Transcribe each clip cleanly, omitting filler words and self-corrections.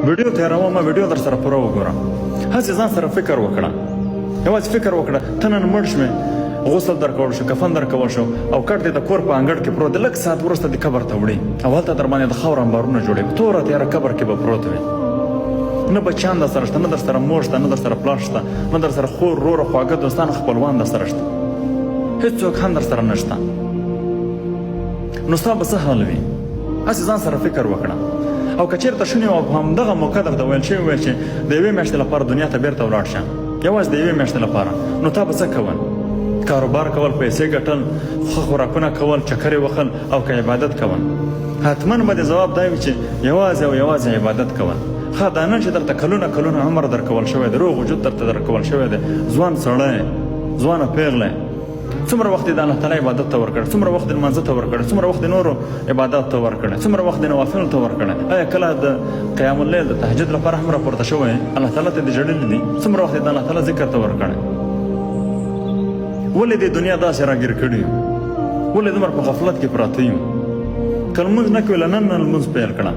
ویډیو تیروم ویډیو در سره پوره وګورم هسې ځان سره فکر وکړه یوازې فکر وکړه ته نن مړ شوې غسل درکول شو کفن درکول شو او کټ دې د کور په انګړ کې پروت دی لږ ساعت وروسته دې قبر ته وړي او هلته در باندې د خاورو انبارونه جوړوي توره تیاره قبر کې به پروت وي نه بچیان در سره شته نه در سره مور شته نه در سره پلار شته نه در سره خور ورور خواږه دوستان خپلوان در سره شته هېڅوک هم در سره نشته نو ستا به څه حال وي هسې ځان سره فکر وکړه او که چېرته شونې وه په همدغه موقع درته ویل شوي وی چې د یوې میاشتې لپاره دنیا ته بېرته ولاړ شه یوازې د یوې میاشتې لپاره نو تا به څه کول کاروبار کول پیسې ګټل ښه خوراکونه کول چکرې وخل او که عبادت کول حتما به د ځواب دا وي چې یوازې او یوازې عبادت کول ښه دا نن چې درته کلونه کلونه عمر درکول شوی دی روغ وجود درته درکول شوی دی ځوان سړی ځوانه پیغله څومره وخت د الله تعالی عبادت ته ورکړ څومره وخت د لمانځه ته ورکړ څومره وخت د نورو عبادت ته ورکړ څومره وخت د نوافلو ته ورکړ آیا کله د قیام الليل د تهجد لپاره هم راپورته شوی الله تعالی ته دې ژړلي دي څومره وخت د الله تعالی ذکر ته ورکړ ولې دې دنیا داسې راګیر کړي یو ولې دومره په غفلت کې پراته یو که لمونځ نه کوې له نن نه لمونځ پیل کړه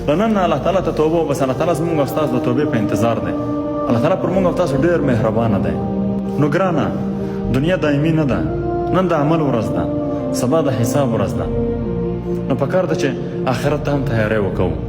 له نن نه الله تعالی ته توبه وباسه الله تعالی زموږ او ستاسو د توبې په انتظار دی الله تعالی پر موږ او تاسو ډېر مهربانه دی نو ګرانه دنیا دایمي نه ده نن د عمل ورځ ده سبا د حساب ورځ ده نو پکار ده چې آخرت ته هم تیاری وکړو